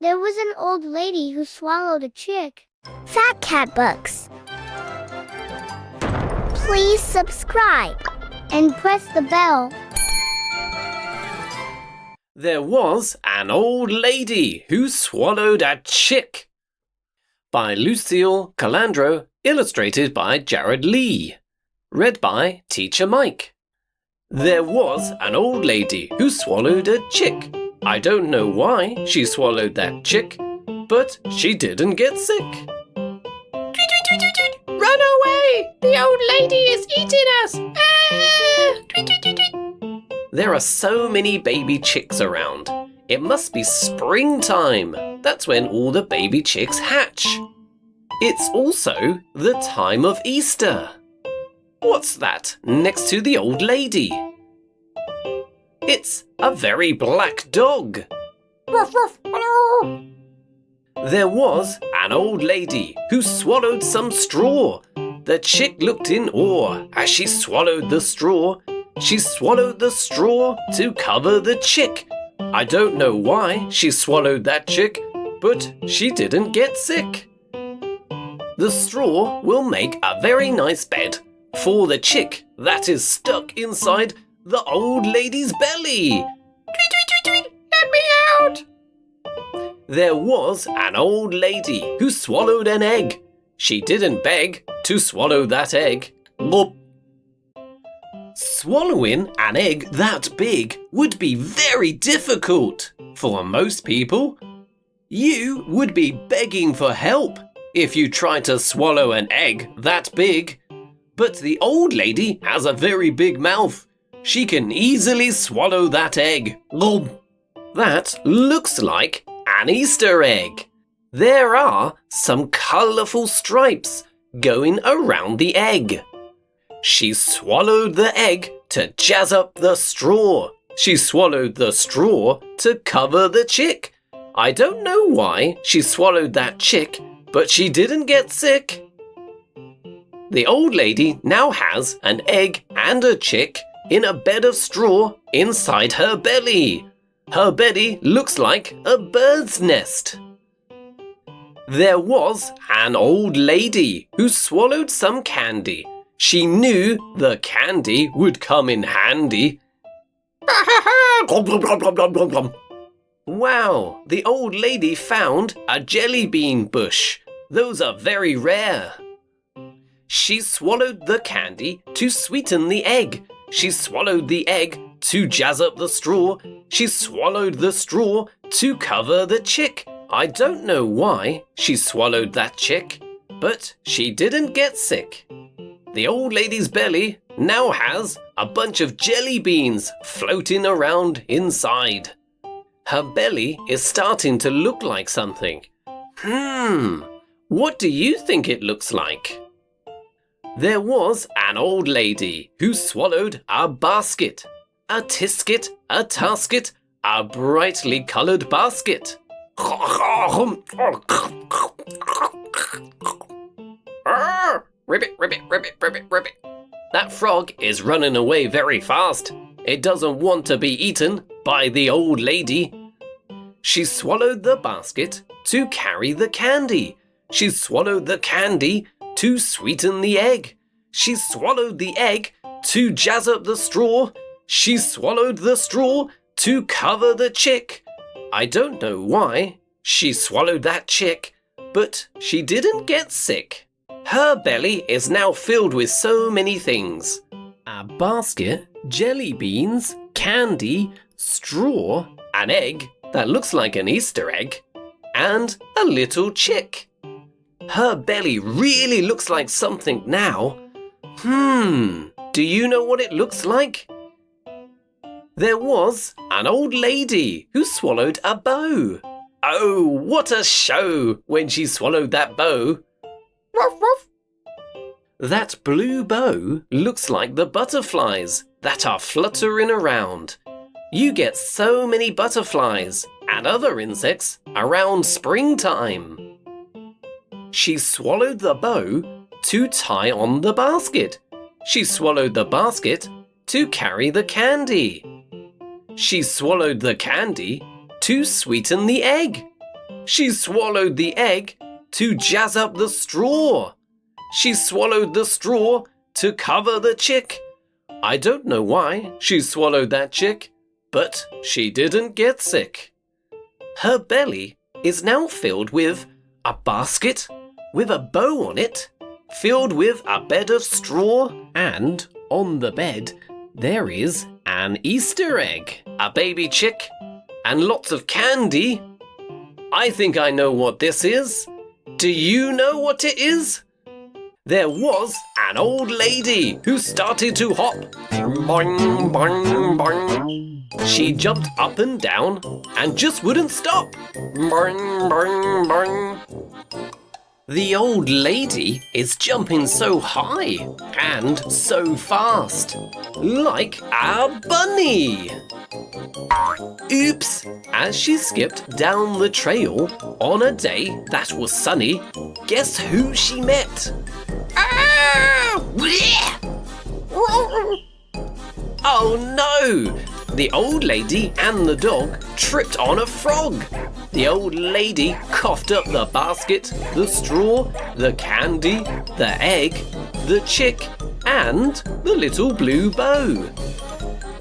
There was an old lady who swallowed a chick. Fat Cat Books. Please subscribe and press the bell. There was an old lady who swallowed a chick. By Lucille Calandro, illustrated by Jared Lee. Read by Teacher Mike. There was an old lady who swallowed a chick. I don't know why she swallowed that chick, but she didn't get sick. Run away! The old lady is eating us! There are so many baby chicks around. It must be springtime. That's when all the baby chicks hatch. It's also the time of Easter. What's that next to the old lady? It's a very black dog. Ruff, ruff, hello! There was an old lady who swallowed some straw. The chick looked in awe as she swallowed the straw. She swallowed the straw to cover the chick. I don't know why she swallowed that chick, but she didn't get sick. The straw will make a very nice bed for the chick that is stuck inside the old lady's belly. Let me out! There was an old lady who swallowed an egg. She didn't beg to swallow that egg. Glop. Swallowing an egg that big would be very difficult for most people. You would be begging for help if you tried to swallow an egg that big. But the old lady has a very big mouth. She can easily swallow that egg. That looks like an Easter egg. There are some colourful stripes going around the egg. She swallowed the egg to jazz up the straw. She swallowed the straw to cover the chick. I don't know why she swallowed that chick, but she didn't get sick. The old lady now has an egg and a chick in a bed of straw inside her belly. Her belly looks like a bird's nest. There was an old lady who swallowed some candy. She knew the candy would come in handy. Wow, the old lady found a jelly bean bush. Those are very rare. She swallowed the candy to sweeten the egg. She swallowed the egg to jazz up the straw. She swallowed the straw to cover the chick. I don't know why she swallowed that chick, but she didn't get sick. The old lady's belly now has a bunch of jelly beans floating around inside. Her belly is starting to look like something. What do you think it looks like? There was an old lady who swallowed a basket. A tisket, a tasket, a brightly coloured basket. Ribbit, ribbit, ribbit, ribbit, ribbit. That frog is running away very fast. It doesn't want to be eaten by the old lady. She swallowed the basket to carry the candy. She swallowed the candy to sweeten the egg. She swallowed the egg to jazz up the straw. She swallowed the straw to cover the chick. I don't know why she swallowed that chick, but she didn't get sick. Her belly is now filled with so many things. A basket, jelly beans, candy, straw, an egg that looks like an Easter egg, and a little chick. Her belly really looks like something now. Do you know what it looks like? There was an old lady who swallowed a bow. Oh, what a show when she swallowed that bow. Ruff, ruff. That blue bow looks like the butterflies that are fluttering around. You get so many butterflies and other insects around springtime. She swallowed the bow to tie on the basket. She swallowed the basket to carry the candy. She swallowed the candy to sweeten the egg. She swallowed the egg to jazz up the straw. She swallowed the straw to cover the chick. I don't know why she swallowed that chick, but she didn't get sick. Her belly is now filled with a basket with a bow on it, filled with a bed of straw, and on the bed there is an Easter egg, a baby chick, and lots of candy. I think I know what this is. Do you know what it is? There was an old lady who started to hop. Boing, boing, boing. She jumped up and down and just wouldn't stop. Boing, boing, boing. The old lady is jumping so high and so fast, like a bunny. Oops! As she skipped down the trail on a day that was sunny, guess who she met? Oh no! The old lady and the dog tripped on a frog. The old lady coughed up the basket, the straw, the candy, the egg, the chick, and the little blue bow.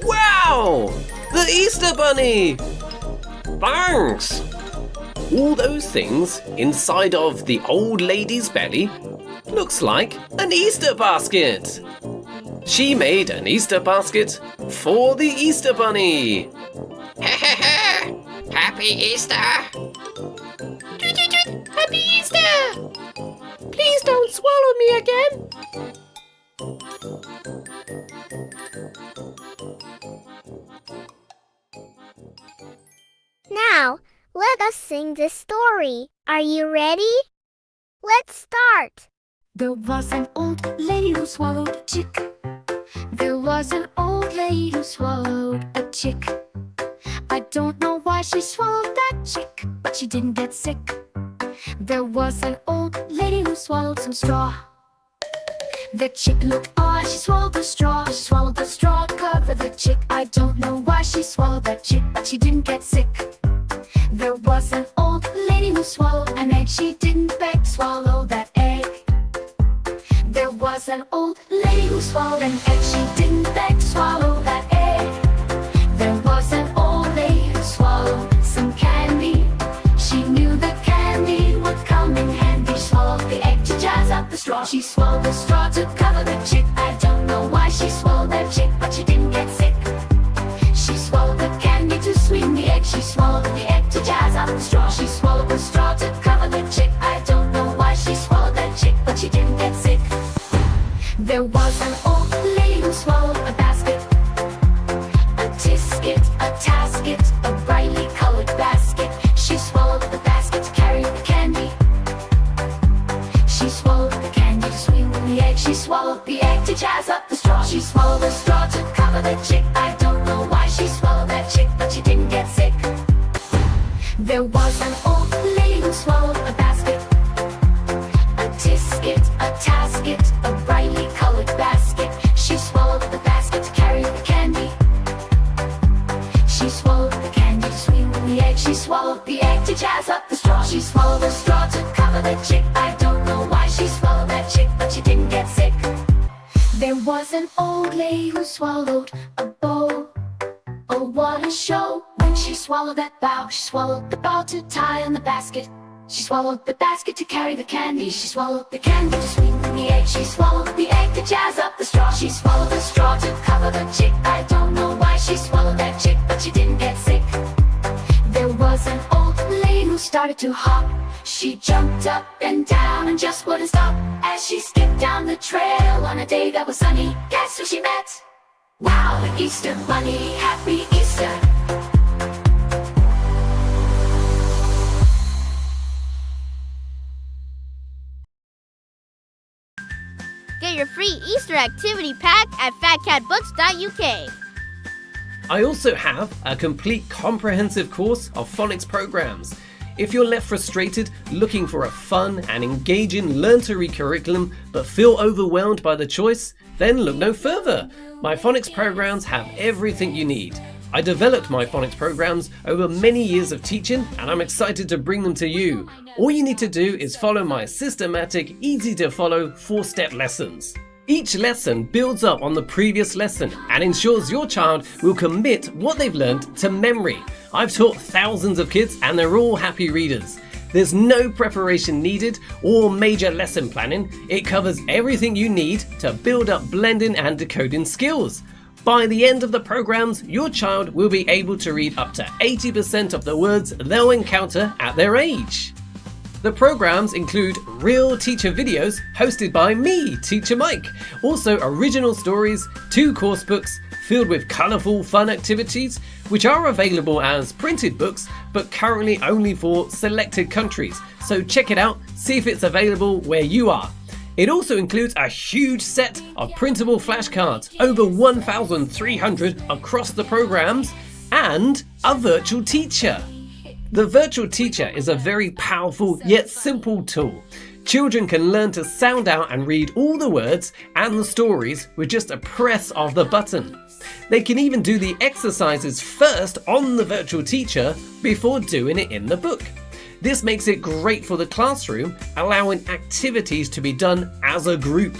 Wow! The Easter Bunny! Thanks! All those things inside of the old lady's belly looks like an Easter basket. She made an Easter basket for the Easter Bunny. Happy Easter! Happy Easter! Please don't swallow me again. Now, let us sing this story. Are you ready? Let's start. There was an old lady who swallowed a chick. There was an old lady who swallowed a chick. I don't know why she swallowed that chick, but she didn't get sick. There was an old lady who swallowed some straw. The chick looked odd, she swallowed the straw. She swallowed the straw to cover the chick. I don't know why she swallowed that chick, but she didn't get sick. There was an old lady who swallowed an egg. She didn't beg to swallow that egg. There was an old lady who swallowed an egg. She didn't beg to swallow that egg. There was an old lady who swallowed some candy. She knew the candy would come in handy. She swallowed the egg to jazz up the straw. She swallowed the straw to cover the chick. I don't know why she swallowed that chick, but she didn't get sick. She swallowed the candy to sweeten the egg. She swallowed the egg to jazz up the straw. She swallowed the straw to cover the chick. I don't know why she swallowed that chick, but she didn't get sick. There was an old lady who swallowed a basket, a tisket, a tasket, a brightly colored basket. She swallowed the basket to carry the candy. She swallowed the candy to sweeten the egg. She swallowed the egg to jazz up the straw. She swallowed the straw to cover the chick. I don't know why she swallowed that chick, but she didn't get sick. There was an old lady who swallowed a basket, a tisket, a tasket, a brightly colored basket. She swallowed the basket to carry the candy. She swallowed the candy to sweeten the egg. She swallowed the egg to jazz up the straw. She swallowed the straw to cover the chick. I don't know why she swallowed that chick, but she didn't get sick. There was an old lady who swallowed a bow. Oh, what a show! When she swallowed that bow, she swallowed the bow to tie on the basket. She swallowed the basket to carry the candy. She swallowed the candy to sweeten the egg. She swallowed the egg to jazz up the straw. She swallowed the straw to cover the chick. I don't know why she swallowed that chick, but she didn't get sick. There was an old lady who started to hop. She jumped up and down and just wouldn't stop. As she skipped down the trail on a day that was sunny, guess who she met? Wow, the Easter Bunny, happy Easter. Get your free Easter activity pack at fatcatbooks.uk. I also have a complete comprehensive course of phonics programs. If you're left frustrated, looking for a fun and engaging learn-to-read curriculum but feel overwhelmed by the choice, then look no further. My phonics programs have everything you need. I developed my phonics programs over many years of teaching, and I'm excited to bring them to you. All you need to do is follow my systematic, easy to follow 4-step lessons. Each lesson builds up on the previous lesson and ensures your child will commit what they've learned to memory. I've taught thousands of kids and they're all happy readers. There's no preparation needed or major lesson planning. It covers everything you need to build up blending and decoding skills. By the end of the programs, your child will be able to read up to 80% of the words they'll encounter at their age. The programs include real teacher videos hosted by me, Teacher Mike, also original stories, 2 course books filled with colourful fun activities, which are available as printed books but currently only for selected countries, so check it out, see if it's available where you are. It also includes a huge set of printable flashcards, over 1,300 across the programs, and a virtual teacher. The virtual teacher is a very powerful yet simple tool. Children can learn to sound out and read all the words and the stories with just a press of the button. They can even do the exercises first on the virtual teacher before doing it in the book. This makes it great for the classroom, allowing activities to be done as a group.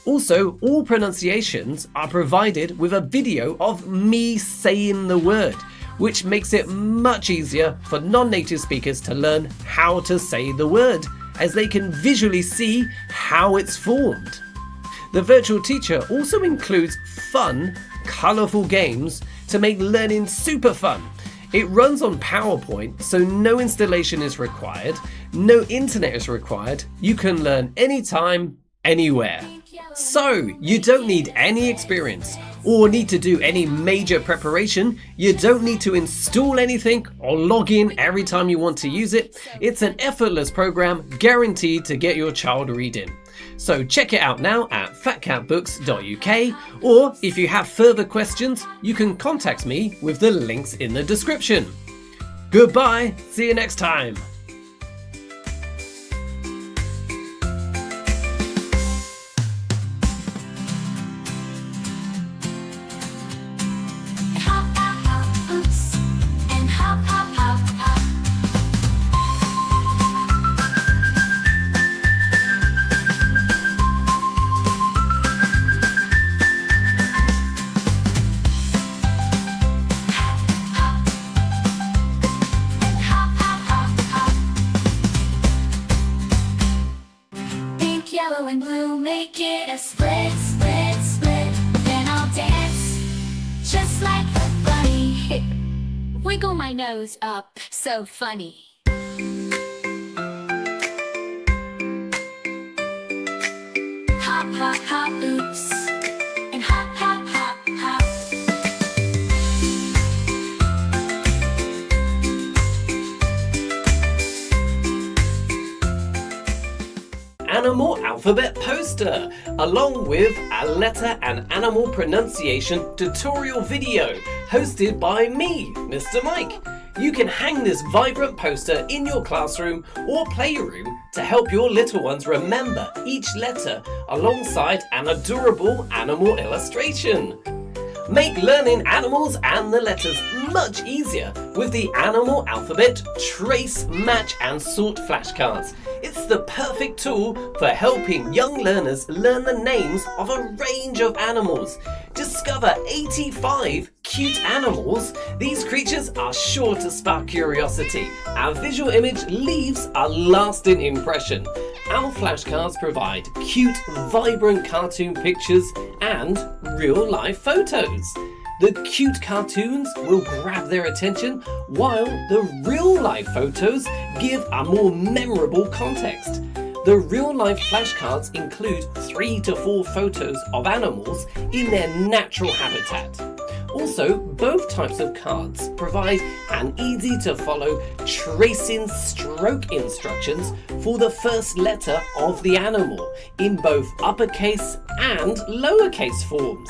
Also, all pronunciations are provided with a video of me saying the word, which makes it much easier for non-native speakers to learn how to say the word, as they can visually see how it's formed. The virtual teacher also includes fun, colourful games to make learning super fun. It runs on PowerPoint, so no installation is required, no internet is required, you can learn anytime, anywhere. So, you don't need any experience or need to do any major preparation, you don't need to install anything or log in every time you want to use it. It's an effortless program guaranteed to get your child reading. So check it out now at fatcatbooks.uk, or if you have further questions, you can contact me with the links in the description. Goodbye, see you next time. Hop, hop, hop, oops, and hop, hop, hop, hop. Hop, hop, hop, hop. Pink, yellow, and blue make it a split, split, split. Then I'll dance just like a bunny. Wiggle my nose up, so funny. Hop, hop, hop, oops, and hop, hop, hop, hop. Animal alphabet poster, along with a letter and animal pronunciation tutorial video hosted by me, Mr. Mike. You can hang this vibrant poster in your classroom or playroom to help your little ones remember each letter alongside an adorable animal illustration. Make learning animals and the letters much easier with the Animal Alphabet Trace, Match and Sort flashcards. It's the perfect tool for helping young learners learn the names of a range of animals. Discover 85 cute animals. These creatures are sure to spark curiosity. Our visual image leaves a lasting impression. Our flashcards provide cute, vibrant cartoon pictures and real-life photos. The cute cartoons will grab their attention, while the real-life photos give a more memorable context. The real-life flashcards include 3 to 4 photos of animals in their natural habitat. Also, both types of cards provide an easy-to-follow tracing stroke instructions for the first letter of the animal in both uppercase and lowercase forms,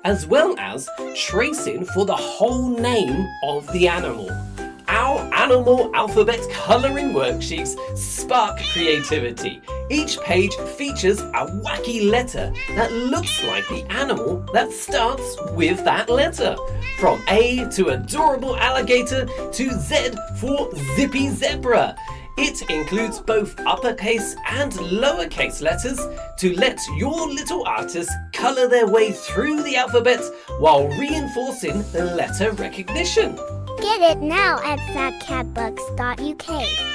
as well as tracing for the whole name of the animal. Our Animal Alphabet colouring worksheets spark creativity, Each page features a wacky letter that looks like the animal that starts with that letter. From A to adorable alligator to Z for zippy zebra. It includes both uppercase and lowercase letters to let your little artist colour their way through the alphabet while reinforcing the letter recognition. Get it now at fatcatbooks.uk.